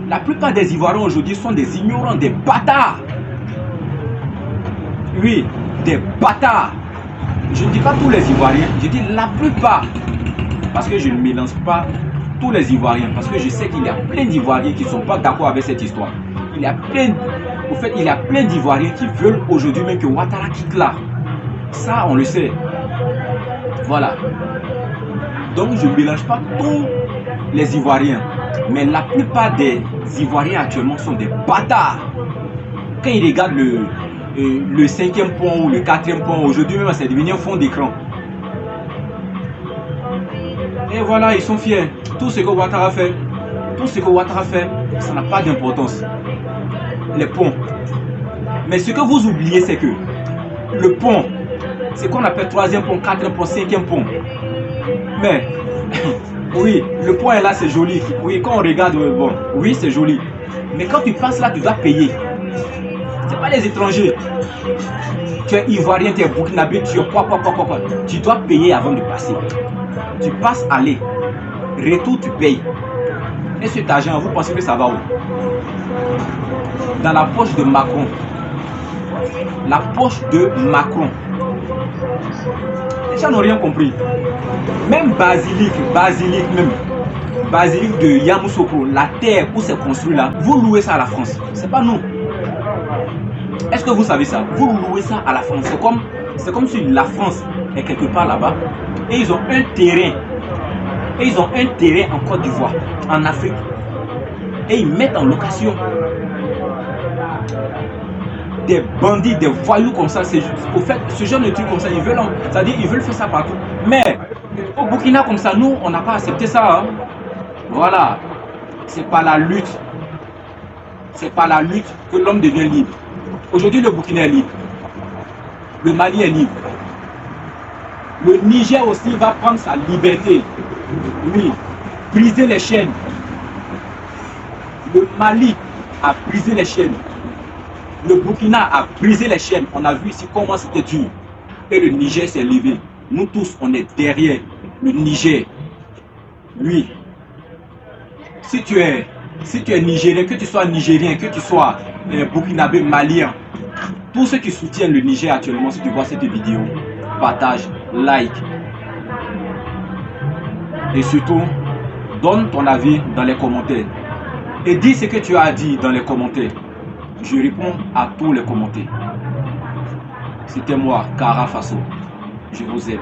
La plupart des Ivoiriens aujourd'hui sont des ignorants, des bâtards. Oui, des bâtards. Je ne dis pas tous les Ivoiriens, je dis la plupart. Parce que je ne mélange pas tous les Ivoiriens. Parce que je sais qu'il y a plein d'Ivoiriens qui ne sont pas d'accord avec cette histoire. Il y a plein d'Ivoiriens qui veulent aujourd'hui même que Ouattara quitte là. Ça, on le sait. Voilà. Donc, je ne mélange pas tous les Ivoiriens. Mais la plupart des Ivoiriens actuellement sont des bâtards. Quand ils regardent le 5e pont ou le 4e pont, aujourd'hui même, c'est devenu un fond d'écran. Et voilà, ils sont fiers. Tout ce que Ouattara fait, ça n'a pas d'importance. Les ponts. Mais ce que vous oubliez, c'est que le pont, c'est qu'on appelle 3e pont, 4e pont, 5e pont. Mais, oui, le pont est là, c'est joli. Oui, quand on regarde, bon, oui, c'est joli. Mais quand tu passes là, tu dois payer. C'est pas les étrangers. Tu es Ivoirien, tu es Burkinabé, tu es quoi. Tu dois payer avant de passer. Tu passes aller. Retour, tu payes. Et cet argent, vous pensez que ça va où? Dans la poche de Macron. La poche de Macron. Les gens n'ont rien compris. Même Basilique de Yamoussoukro, la terre où c'est construit là, vous louez ça à la France. C'est pas nous. Est-ce que vous savez ça? Vous louez ça à la France. C'est comme si la France est quelque part là-bas et ils ont un terrain. Et ils ont un terrain en Côte d'Ivoire, en Afrique. Et ils mettent en location des bandits, des voyous comme ça. Au fait, ce genre de trucs comme ça, ils veulent faire ça partout. Mais au Burkina comme ça, nous, on n'a pas accepté ça. Hein. Voilà. C'est par la lutte. C'est par la lutte que l'homme devient libre. Aujourd'hui, le Burkina est libre. Le Mali est libre. Le Niger aussi va prendre sa liberté. Oui, briser les chaînes. Le Mali a brisé les chaînes. Le Burkina a brisé les chaînes. On a vu ici comment c'était dur. Et le Niger s'est levé. Nous tous, on est derrière le Niger. Oui. Si tu es Nigérien, que tu sois Nigérien, que tu sois Burkinabé, Malien, tous ceux qui soutiennent le Niger actuellement, si tu vois cette vidéo, partage, like. Et surtout, donne ton avis dans les commentaires. Et dis ce que tu as dit dans les commentaires. Je réponds à tous les commentaires. C'était moi, Kara Faso. Je vous aime.